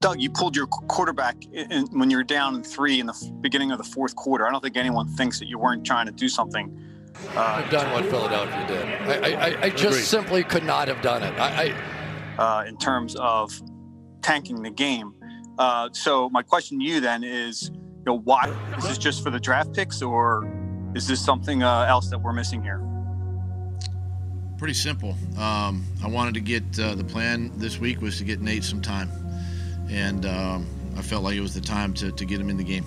Doug, you pulled your quarterback when you were down in 3 in the beginning of the fourth quarter. I don't think anyone thinks that you weren't trying to do something. I've done what Philadelphia did. I just simply could not have done it. In terms of tanking the game. So my question to you then is, why? Is this just for the draft picks, or is this something else that we're missing here? Pretty simple. I wanted to get the plan this week was to get Nate some time, and I felt like it was the time to get him in the game.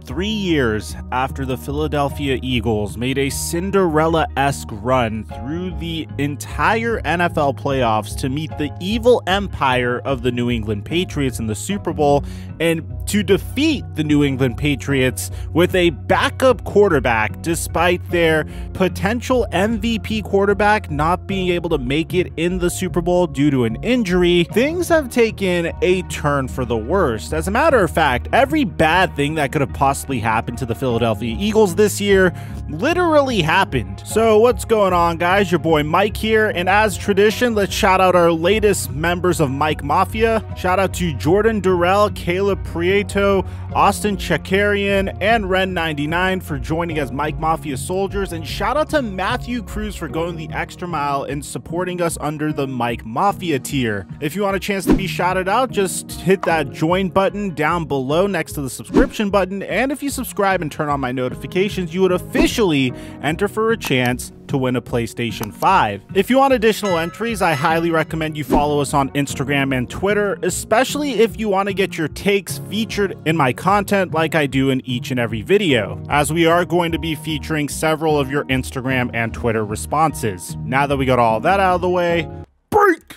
3 years after the Philadelphia Eagles made a Cinderella-esque run through the entire NFL playoffs to meet the evil empire of the New England Patriots in the Super Bowl, and to defeat the New England Patriots with a backup quarterback despite their potential MVP quarterback not being able to make it in the Super Bowl due to an injury, things have taken a turn for the worst. As a matter of fact, every bad thing that could have possibly happened to the Philadelphia Eagles this year literally happened. So what's going on, guys? Your boy Mike here, and as tradition, let's shout out our latest members of Mike Mafia. Shout out to Jordan Durrell, Caleb Prieto, Austin Chekarian, and Ren99 for joining as Mike Mafia soldiers, and shout out to Matthew Cruz for going the extra mile and supporting us under the Mike Mafia tier. If you want a chance to be shouted out, just hit that join button down below next to the subscription button, and if you subscribe and turn on my notifications, you would officially enter for a chance to win a PlayStation 5. If you want additional entries, I highly recommend you follow us on Instagram and Twitter, especially if you want to get your takes featured in my content like I do in each and every video, as we are going to be featuring several of your Instagram and Twitter responses. Now that we got all that out of the way, break!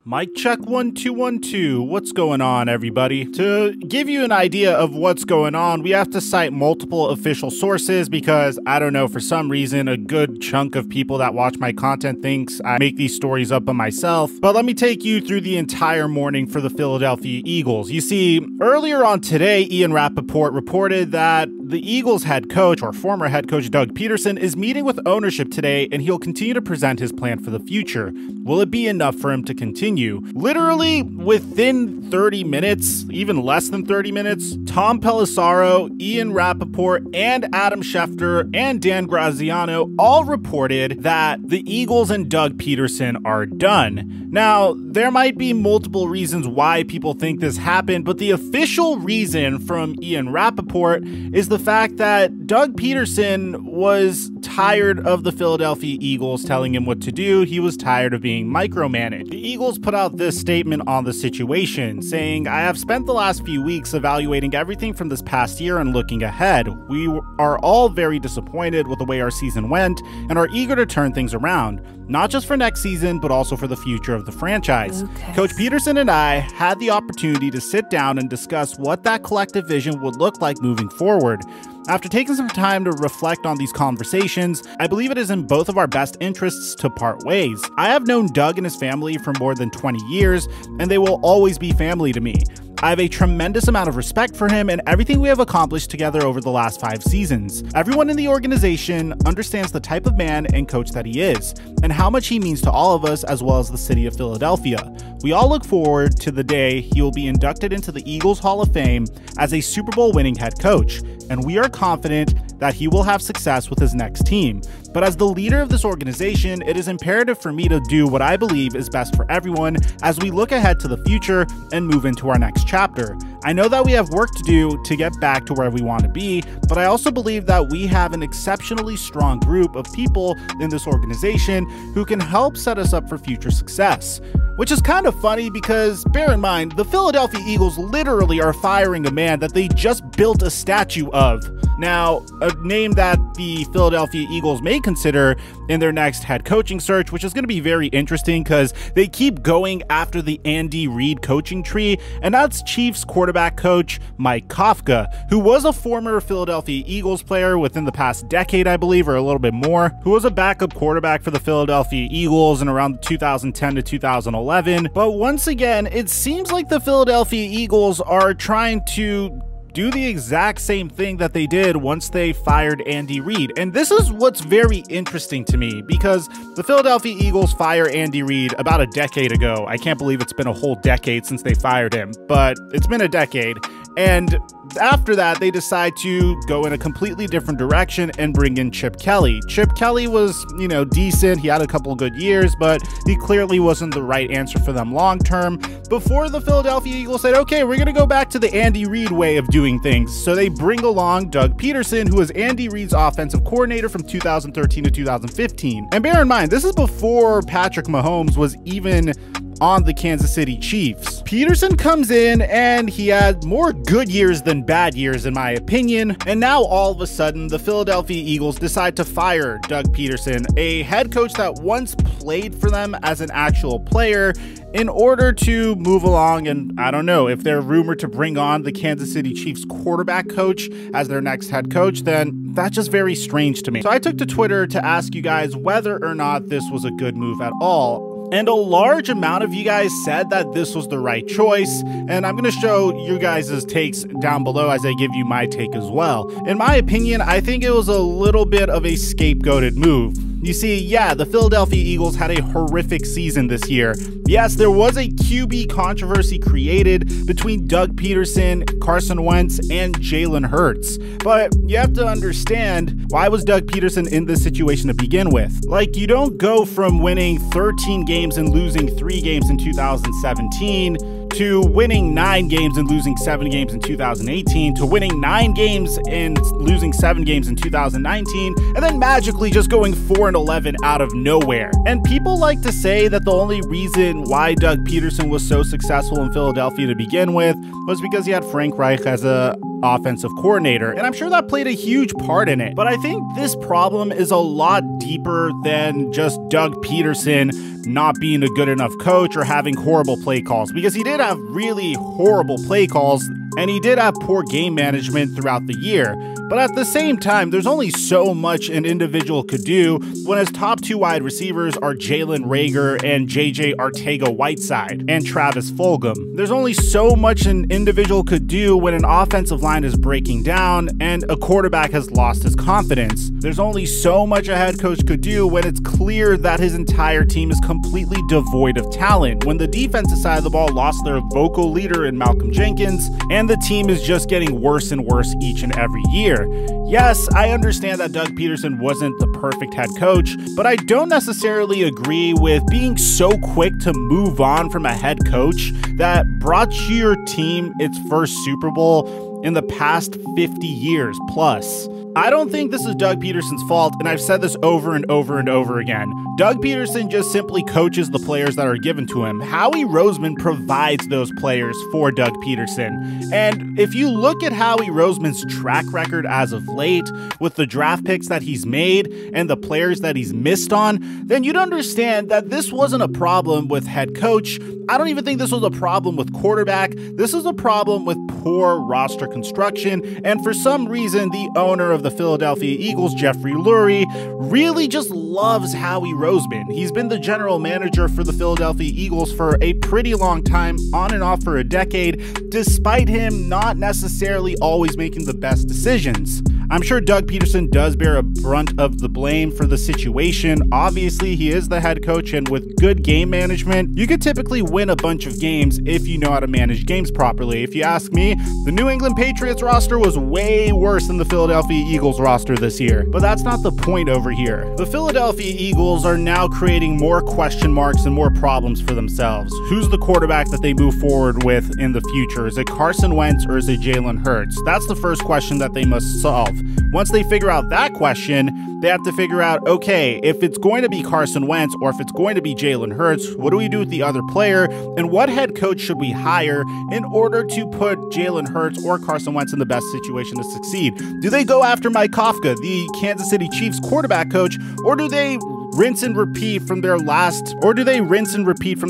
Mic check 1 2 1 2. What's going on, everybody? To give you an idea of what's going on, we have to cite multiple official sources because, I don't know, for some reason, a good chunk of people that watch my content thinks I make these stories up by myself. But let me take you through the entire morning for the Philadelphia Eagles. You see, earlier on today, Ian Rappaport reported that the Eagles head coach, or former head coach Doug Peterson, is meeting with ownership today, and he'll continue to present his plan for the future. Will it be enough for him to continue? Literally within 30 minutes, even less than 30 minutes, Tom Pelissero, Ian Rappaport, and Adam Schefter and Dan Graziano all reported that the Eagles and Doug Peterson are done. Now, there might be multiple reasons why people think this happened, but the official reason from Ian Rappaport is the fact that Doug Peterson was tired of the Philadelphia Eagles telling him what to do. He was tired of being micromanaged. The Eagles put out this statement on the situation, saying, "I have spent the last few weeks evaluating everything from this past year and looking ahead. We are all very disappointed with the way our season went and are eager to turn things around, not just for next season, but also for the future of the franchise." Okay. Coach Peterson and I had the opportunity to sit down and discuss what that collective vision would look like moving forward. After taking some time to reflect on these conversations, I believe it is in both of our best interests to part ways. I have known Doug and his family for more than 20 years, and they will always be family to me. I have a tremendous amount of respect for him and everything we have accomplished together over the last 5 seasons. Everyone in the organization understands the type of man and coach that he is, and how much he means to all of us as well as the city of Philadelphia. We all look forward to the day he will be inducted into the Eagles Hall of Fame as a Super Bowl winning head coach, and we are confident that he will have success with his next team. But as the leader of this organization, it is imperative for me to do what I believe is best for everyone as we look ahead to the future and move into our next chapter. I know that we have work to do to get back to where we want to be, but I also believe that we have an exceptionally strong group of people in this organization who can help set us up for future success. Which is kind of funny because, bear in mind, the Philadelphia Eagles literally are firing a man that they just built a statue of. Now, a name that the Philadelphia Eagles may consider in their next head coaching search, which is going to be very interesting because they keep going after the Andy Reid coaching tree, and that's Chiefs quarterback coach Mike Kafka, who was a former Philadelphia Eagles player within the past decade, I believe, or a little bit more, who was a backup quarterback for the Philadelphia Eagles in around 2010 to 2011. But once again, it seems like the Philadelphia Eagles are trying to do the exact same thing that they did once they fired Andy Reid. And this is what's very interesting to me, because the Philadelphia Eagles fired Andy Reid about a decade ago. I can't believe it's been a whole decade since they fired him, but it's been a decade. And after that, they decide to go in a completely different direction and bring in Chip Kelly. Chip Kelly was, decent. He had a couple good years, but he clearly wasn't the right answer for them long term. Before the Philadelphia Eagles said, okay, we're going to go back to the Andy Reid way of doing things. So they bring along Doug Peterson, who was Andy Reid's offensive coordinator from 2013 to 2015. And bear in mind, this is before Patrick Mahomes was even on the Kansas City Chiefs. Peterson comes in and he had more good years than bad years, in my opinion. And now all of a sudden, the Philadelphia Eagles decide to fire Doug Peterson, a head coach that once played for them as an actual player, in order to move along. And I don't know, if they're rumored to bring on the Kansas City Chiefs quarterback coach as their next head coach, then that's just very strange to me. So I took to Twitter to ask you guys whether or not this was a good move at all. And a large amount of you guys said that this was the right choice, and I'm going to show you guys' takes down below as I give you my take as well. In my opinion, I think it was a little bit of a scapegoated move. You see, yeah, the Philadelphia Eagles had a horrific season this year. Yes, there was a QB controversy created between Doug Peterson, Carson Wentz, and Jalen Hurts. But you have to understand, why was Doug Peterson in this situation to begin with? Like, you don't go from winning 13 games and losing 3 games in 2017 to winning 9 games and losing 7 games in 2018, to winning 9 games and losing 7 games in 2019, and then magically just going 4-11 out of nowhere. And people like to say that the only reason why Doug Peterson was so successful in Philadelphia to begin with was because he had Frank Reich as a offensive coordinator, and I'm sure that played a huge part in it. But I think this problem is a lot deeper than just Doug Peterson not being a good enough coach or having horrible play calls, because he did have really horrible play calls and he did have poor game management throughout the year. But at the same time, there's only so much an individual could do when his top 2 wide receivers are Jalen Reagor and JJ Arcega-Whiteside and Travis Fulgham. There's only so much an individual could do when an offensive line is breaking down and a quarterback has lost his confidence. There's only so much a head coach could do when it's clear that his entire team is completely devoid of talent, when the defensive side of the ball lost their vocal leader in Malcolm Jenkins, and the team is just getting worse and worse each and every year. Yes, I understand that Doug Peterson wasn't the perfect head coach, but I don't necessarily agree with being so quick to move on from a head coach that brought your team its first Super Bowl in the past 50 years plus. I don't think this is Doug Peterson's fault, and I've said this over and over and over again. Doug Peterson just simply coaches the players that are given to him. Howie Roseman provides those players for Doug Peterson. And if you look at Howie Roseman's track record as of late, with the draft picks that he's made and the players that he's missed on, then you'd understand that this wasn't a problem with head coach. I don't even think this was a problem with quarterback. This is a problem with poor roster construction. And for some reason, the owner of the Philadelphia Eagles, Jeffrey Lurie, really just loves Howie Roseman. He's been the general manager for the Philadelphia Eagles for a pretty long time, on and off for a decade, despite him not necessarily always making the best decisions. I'm sure Doug Peterson does bear a brunt of the blame for the situation. Obviously, he is the head coach, and with good game management, you could typically win a bunch of games if you know how to manage games properly. If you ask me, the New England Patriots roster was way worse than the Philadelphia Eagles roster this year. But that's not the point over here. The Philadelphia Eagles are now creating more question marks and more problems for themselves. Who's the quarterback that they move forward with in the future? Is it Carson Wentz or is it Jalen Hurts? That's the first question that they must solve. Once they figure out that question, they have to figure out, okay, if it's going to be Carson Wentz or if it's going to be Jalen Hurts, what do we do with the other player? And what head coach should we hire in order to put Jalen Hurts or Carson Wentz in the best situation to succeed? Do they go after Mike Kafka, the Kansas City Chiefs quarterback coach, or do they rinse and repeat from the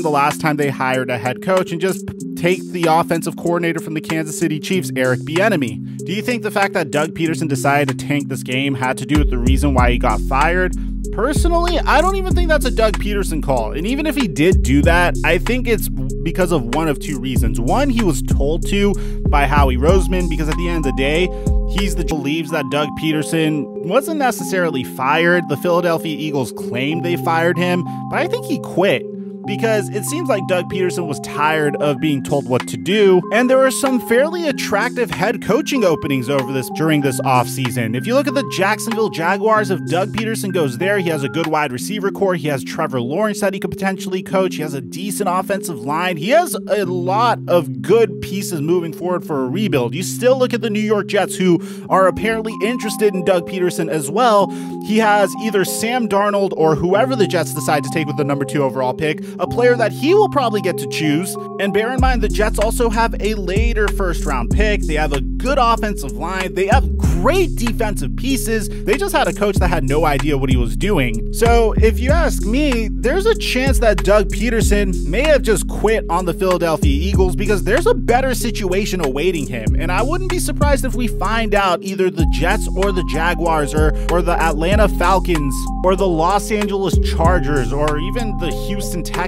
last time they hired a head coach and just take the offensive coordinator from the Kansas City Chiefs, Eric Bieniemy? Do you think the fact that Doug Peterson decided to tank this game had to do with the reason why he got fired? Personally, I don't even think that's a Doug Peterson call. And even if he did do that, I think it's because of one of two reasons. One, he was told to by Howie Roseman, because at the end of the day, he believes that Doug Peterson wasn't necessarily fired. The Philadelphia Eagles claimed they fired him, but I think he quit, because it seems like Doug Peterson was tired of being told what to do, and there are some fairly attractive head coaching openings during this offseason. If you look at the Jacksonville Jaguars, if Doug Peterson goes there, he has a good wide receiver core, he has Trevor Lawrence that he could potentially coach, he has a decent offensive line, he has a lot of good pieces moving forward for a rebuild. You still look at the New York Jets, who are apparently interested in Doug Peterson as well. He has either Sam Darnold or whoever the Jets decide to take with the number 2 overall pick, a player that he will probably get to choose. And bear in mind, the Jets also have a later first-round pick. They have a good offensive line. They have great defensive pieces. They just had a coach that had no idea what he was doing. So if you ask me, there's a chance that Doug Peterson may have just quit on the Philadelphia Eagles because there's a better situation awaiting him. And I wouldn't be surprised if we find out either the Jets or the Jaguars or the Atlanta Falcons or the Los Angeles Chargers or even the Houston Texans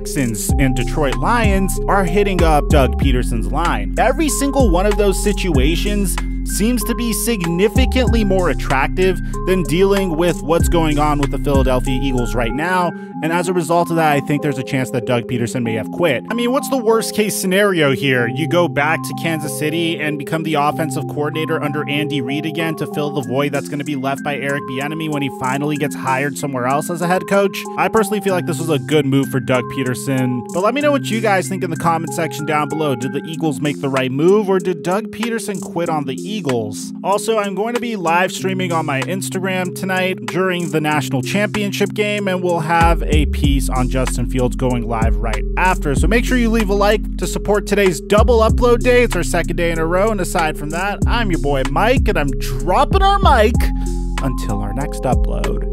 and Detroit Lions are hitting up Doug Peterson's line. Every single one of those situations seems to be significantly more attractive than dealing with what's going on with the Philadelphia Eagles right now. And as a result of that, I think there's a chance that Doug Peterson may have quit. I mean, what's the worst case scenario here? You go back to Kansas City and become the offensive coordinator under Andy Reid again to fill the void that's going to be left by Eric Bieniemy when he finally gets hired somewhere else as a head coach. I personally feel like this was a good move for Doug Peterson. But let me know what you guys think in the comment section down below. Did the Eagles make the right move, or did Doug Peterson quit on the Eagles? Also, I'm going to be live streaming on my Instagram tonight during the national championship game, and we'll have a piece on Justin Fields going live right after. So make sure you leave a like to support today's double upload day. It's our second day in a row. And aside from that, I'm your boy Mike, and I'm dropping our mic until our next upload.